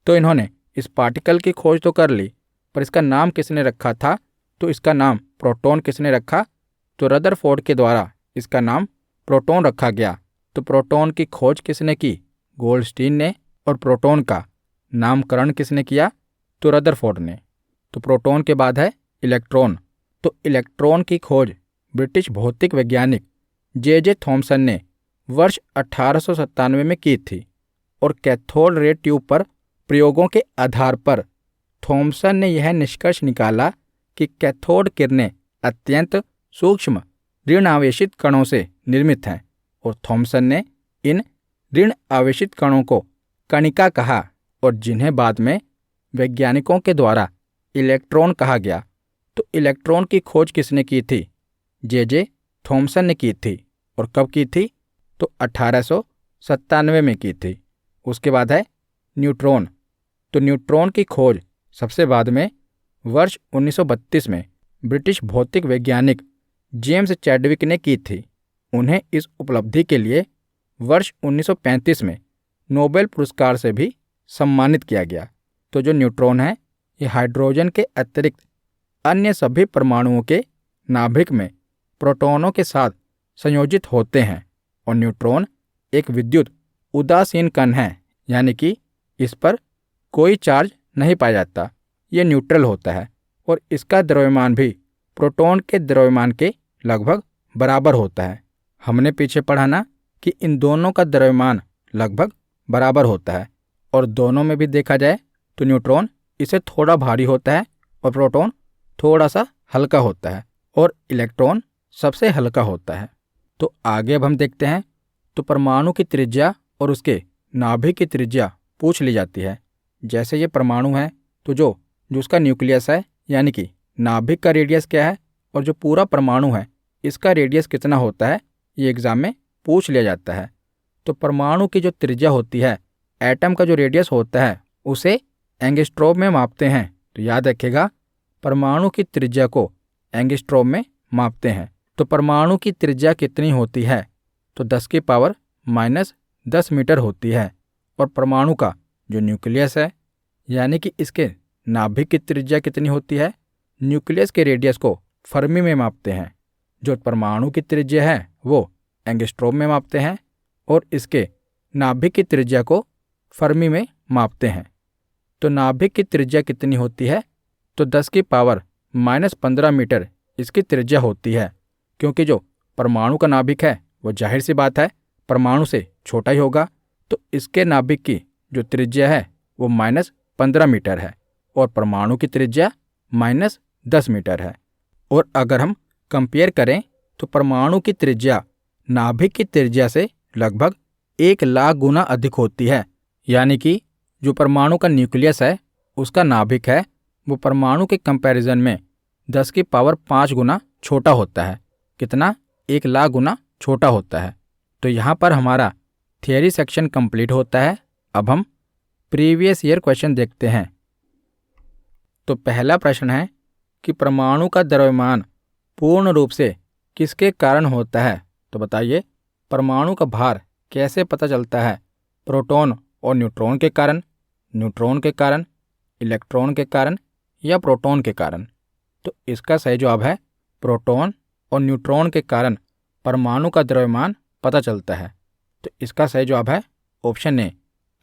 तो इन्होंने इस पार्टिकल की खोज तो कर ली, पर इसका नाम किसने रखा था? तो इसका नाम प्रोटॉन किसने रखा? तो रदरफोर्ड के द्वारा इसका नाम प्रोटॉन रखा गया। तो प्रोटॉन की खोज किसने की? गोल्डस्टीन ने। और प्रोटॉन का नामकरण किसने किया? तो रदरफोर्ड ने। तो प्रोटॉन के बाद है इलेक्ट्रॉन। तो इलेक्ट्रॉन की खोज ब्रिटिश भौतिक वैज्ञानिक जे थॉमसन ने वर्ष 1897 में की थी। और कैथोड रे ट्यूब पर प्रयोगों के आधार पर थॉमसन ने यह निष्कर्ष निकाला कि कैथोड किरणें अत्यंत सूक्ष्म ऋण आवेशित कणों से निर्मित हैं। और थॉमसन ने इन ऋण आवेशित कणों को कणिका कहा और जिन्हें बाद में वैज्ञानिकों के द्वारा इलेक्ट्रॉन कहा गया। तो इलेक्ट्रॉन की खोज किसने की थी? जे थॉमसन ने की थी। और कब की थी? तो 1897 में की थी। उसके बाद है न्यूट्रॉन। तो न्यूट्रॉन की खोज सबसे बाद में वर्ष 1932 में ब्रिटिश भौतिक वैज्ञानिक जेम्स चैडविक ने की थी। उन्हें इस उपलब्धि के लिए वर्ष 1935 में नोबेल पुरस्कार से भी सम्मानित किया गया। तो जो न्यूट्रॉन है ये हाइड्रोजन के अतिरिक्त अन्य सभी परमाणुओं के नाभिक में प्रोटॉनों के साथ संयोजित होते हैं। और न्यूट्रॉन एक विद्युत उदासीन कण है, यानी कि इस पर कोई चार्ज नहीं पाया जाता। ये न्यूट्रल होता है और इसका द्रव्यमान भी प्रोटॉन के द्रव्यमान के लगभग बराबर होता है। हमने पीछे पढ़ा ना कि इन दोनों का द्रव्यमान लगभग बराबर होता है। और दोनों में भी देखा जाए तो न्यूट्रॉन इसे थोड़ा भारी होता है और प्रोटॉन थोड़ा सा हल्का होता है और इलेक्ट्रॉन सबसे हल्का होता है। तो आगे अब हम देखते हैं। तो परमाणु की त्रिज्या और उसके नाभिक की त्रिज्या पूछ ली जाती है। जैसे ये परमाणु है तो जो उसका न्यूक्लियस है यानी कि नाभिक का रेडियस क्या है और जो पूरा परमाणु है इसका रेडियस कितना होता है, ये एग्जाम में पूछ लिया जाता है। तो परमाणु की जो त्रिज्या होती है, एटम का जो रेडियस होता है उसे एंगस्ट्रॉम में मापते हैं। तो याद रखिएगा परमाणु की त्रिज्या को एंगस्ट्रॉम में मापते हैं। तो परमाणु की त्रिज्या कितनी होती है? तो 10⁻⁻10 मीटर होती है। और परमाणु का जो न्यूक्लियस है यानी कि इसके नाभिक की त्रिज्या कितनी होती है? न्यूक्लियस के रेडियस को फर्मी में मापते हैं। जो परमाणु की त्रिज्या है वो एंगस्ट्रॉम में मापते हैं और इसके नाभिक की त्रिज्या को फर्मी में मापते हैं। तो नाभिक की त्रिज्या कितनी होती है? तो 10⁻⁻15 मीटर इसकी त्रिज्या होती है, क्योंकि जो परमाणु का नाभिक है वो जाहिर सी बात है परमाणु से छोटा ही होगा। तो इसके नाभिक की जो त्रिज्या है वो -15 मीटर है और परमाणु की त्रिज्या -10 मीटर है। और अगर हम कंपेयर करें तो परमाणु की त्रिज्या नाभिक की त्रिज्या से लगभग 1,00,000 गुना अधिक होती है। यानी कि जो परमाणु का न्यूक्लियस है उसका नाभिक है वो परमाणु के कंपैरिजन में 10 की पावर 5 गुना छोटा होता है। कितना? 1,00,000 गुना छोटा होता है। तो यहाँ पर हमारा थियरी सेक्शन कंप्लीट होता है। अब हम प्रीवियस ईयर क्वेश्चन देखते हैं। तो पहला प्रश्न है कि परमाणु का द्रव्यमान पूर्ण रूप से किसके कारण होता है? तो बताइए, परमाणु का भार कैसे पता चलता है? प्रोटॉन और न्यूट्रॉन के कारण, न्यूट्रॉन के कारण, इलेक्ट्रॉन के कारण या प्रोटॉन के कारण? तो इसका सही जवाब है प्रोटॉन और न्यूट्रॉन के कारण परमाणु का द्रव्यमान पता चलता है। तो इसका सही जवाब है ऑप्शन ए।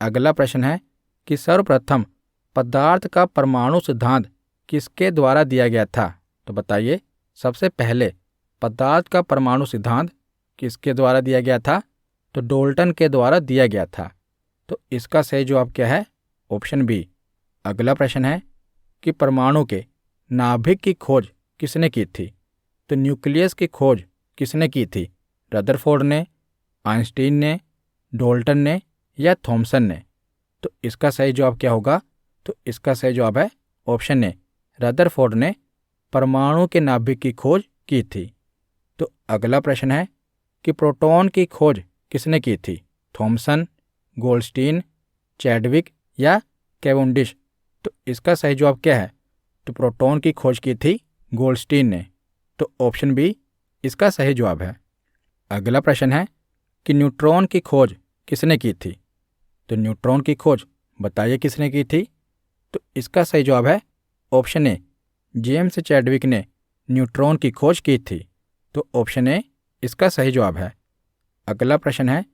अगला प्रश्न है कि सर्वप्रथम पदार्थ का परमाणु सिद्धांत किसके द्वारा दिया गया था? तो बताइए, सबसे पहले पदार्थ का परमाणु सिद्धांत किसके द्वारा दिया गया था? तो डाल्टन के द्वारा दिया गया था। तो इसका सही जवाब क्या है? Option B. अगला प्रश्न है कि परमाणु के नाभिक की खोज किसने की थी? तो न्यूक्लियस की खोज किसने की थी? रदरफोर्ड ने, आइंस्टीन ने, डाल्टन ने या थॉमसन ने? तो इसका सही जवाब क्या होगा? तो इसका सही जवाब है ऑप्शन ए, रदरफोर्ड ने परमाणु के नाभिक की खोज की थी। तो अगला प्रश्न है कि प्रोटॉन की खोज किसने की थी? थॉमसन, गोल्डस्टीन, चैडविक या कैवेंडिश? तो इसका सही जवाब क्या है? तो प्रोटॉन की खोज की थी गोल्डस्टीन ने। तो ऑप्शन बी इसका सही जवाब है। अगला प्रश्न है कि न्यूट्रॉन की खोज किसने की थी? तो न्यूट्रॉन की खोज बताइए किसने की थी? तो इसका सही जवाब है ऑप्शन ए, जेम्स चैडविक ने न्यूट्रॉन की खोज की थी। तो ऑप्शन ए इसका सही जवाब है। अगला प्रश्न है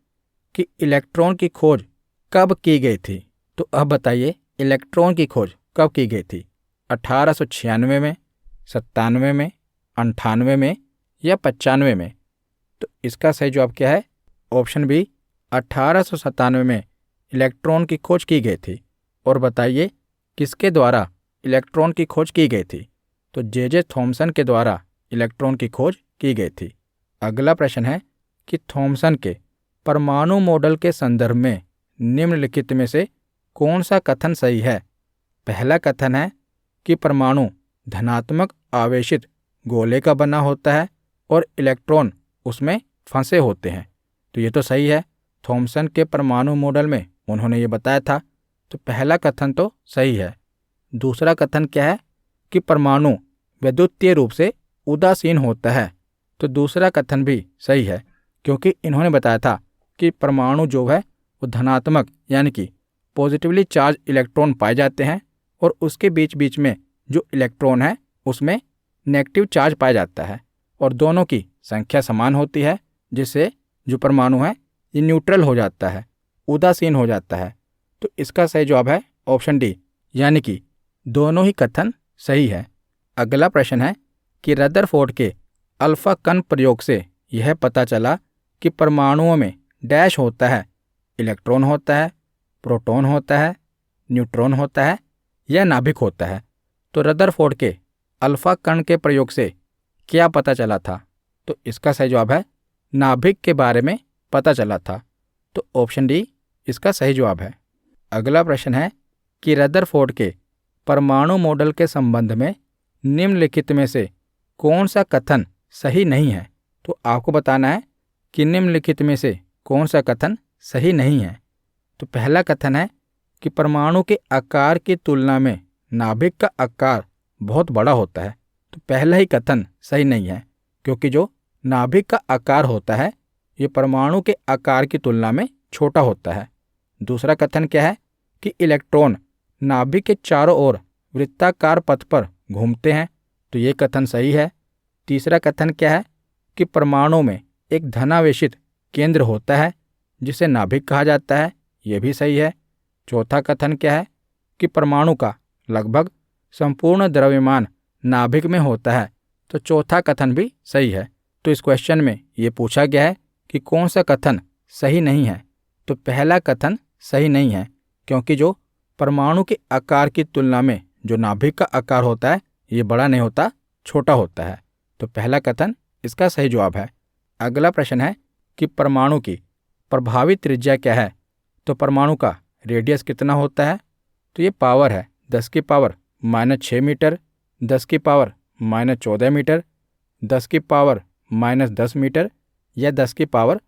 कि इलेक्ट्रॉन की खोज कब की गई थी? तो अब बताइए, इलेक्ट्रॉन की खोज कब की गई थी? 1896 में, 97 में, 98 में या 95 में? तो इसका सही जवाब क्या है? ऑप्शन बी, 1897 में इलेक्ट्रॉन की खोज की गई थी। और बताइए किसके द्वारा इलेक्ट्रॉन की खोज की गई थी? तो जे थॉमसन के द्वारा इलेक्ट्रॉन की खोज की गई थी। अगला प्रश्न है कि थॉमसन के परमाणु मॉडल के संदर्भ में निम्नलिखित में से कौन सा कथन सही है? पहला कथन है कि परमाणु धनात्मक आवेशित गोले का बना होता है और इलेक्ट्रॉन उसमें फंसे होते हैं। तो ये तो सही है, थॉमसन के परमाणु मॉडल में उन्होंने ये बताया था। तो पहला कथन तो सही है। दूसरा कथन क्या है कि परमाणु वैद्युतीय रूप से उदासीन होता है। तो दूसरा कथन भी सही है, क्योंकि इन्होंने बताया था कि परमाणु जो है वो धनात्मक यानी कि पॉजिटिवली चार्ज इलेक्ट्रॉन पाए जाते हैं और उसके बीच बीच में जो इलेक्ट्रॉन है उसमें नेगेटिव चार्ज पाया जाता है और दोनों की संख्या समान होती है, जिससे जो परमाणु है ये न्यूट्रल हो जाता है, उदासीन हो जाता है। तो इसका सही जवाब है ऑप्शन डी, यानी कि दोनों ही कथन सही है। अगला प्रश्न है कि रदरफोर्ड के अल्फा कण प्रयोग से यह पता चला कि परमाणुओं में डैश होता है, इलेक्ट्रॉन होता है, प्रोटॉन होता है, न्यूट्रॉन होता है या नाभिक होता है। तो रदरफोर्ड के अल्फा कण के प्रयोग से क्या पता चला था? तो इसका सही जवाब है नाभिक के बारे में पता चला था। तो ऑप्शन डी इसका सही जवाब है। अगला प्रश्न है कि रदरफोर्ड के परमाणु मॉडल के संबंध में निम्नलिखित में से कौन सा कथन सही नहीं है? तो आपको बताना है कि निम्नलिखित में से कौन सा कथन सही नहीं है। तो पहला कथन है कि परमाणु के आकार की तुलना में नाभिक का आकार बहुत बड़ा होता है। तो पहला ही कथन सही नहीं है, क्योंकि जो नाभिक का आकार होता है ये परमाणु के आकार की तुलना में छोटा होता है। दूसरा कथन क्या है कि इलेक्ट्रॉन नाभिक के चारों ओर वृत्ताकार पथ पर घूमते हैं। तो ये कथन सही है। तीसरा कथन क्या है कि परमाणु में एक धनावेशित केंद्र होता है जिसे नाभिक कहा जाता है। ये भी सही है। चौथा कथन क्या है कि परमाणु का लगभग संपूर्ण द्रव्यमान नाभिक में होता है। तो चौथा कथन भी सही है। तो इस क्वेश्चन में ये पूछा गया है कि कौन सा कथन सही नहीं है। तो पहला कथन सही नहीं है, क्योंकि जो परमाणु के आकार की तुलना में जो नाभिक का आकार होता है ये बड़ा नहीं होता, छोटा होता है। तो पहला कथन इसका सही जवाब है। अगला प्रश्न है कि परमाणु की प्रभावी त्रिज्या क्या है? तो परमाणु का रेडियस कितना होता है? तो ये पावर है 10 की पावर -6 मीटर, 10 की पावर -14 मीटर, 10 की पावर -10 मीटर या 10 की पावर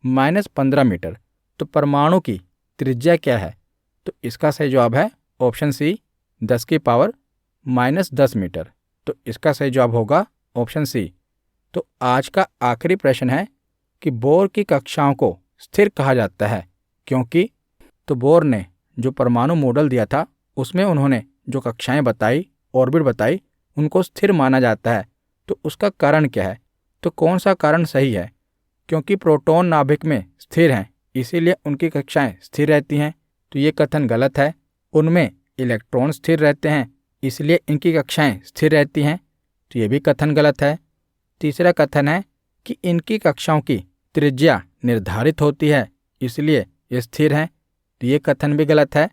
-15 मीटर। तो परमाणु की त्रिज्या क्या है? तो इसका सही जवाब है ऑप्शन सी, 10 की पावर -10 मीटर। तो इसका सही जवाब होगा ऑप्शन सी। तो आज का आखिरी प्रश्न है कि बोर की कक्षाओं को स्थिर कहा जाता है क्योंकि? तो बोर ने जो परमाणु मॉडल दिया था उसमें उन्होंने जो कक्षाएं बताई, ऑर्बिट बताई, उनको स्थिर माना जाता है। तो उसका कारण क्या है? तो कौन सा कारण सही है? क्योंकि प्रोटॉन नाभिक में स्थिर हैं इसीलिए उनकी कक्षाएं स्थिर रहती हैं। तो ये कथन गलत है। उनमें इलेक्ट्रॉन स्थिर रहते हैं इसलिए इनकी कक्षाएं स्थिर रहती हैं। तो ये भी कथन गलत है। तीसरा कथन है कि इनकी कक्षाओं की त्रिज्या निर्धारित होती है इसलिए ये स्थिर हैं। तो ये कथन भी गलत है।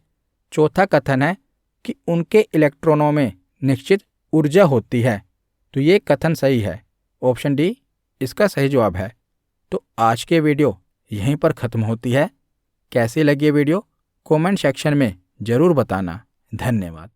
चौथा कथन है कि उनके इलेक्ट्रॉनों में निश्चित ऊर्जा होती है। तो ये कथन सही है। ऑप्शन डी इसका सही जवाब है। तो आज के वीडियो यहीं पर ख़त्म होती है। कैसी लगी ये वीडियो कमेंट सेक्शन में ज़रूर बताना। धन्यवाद।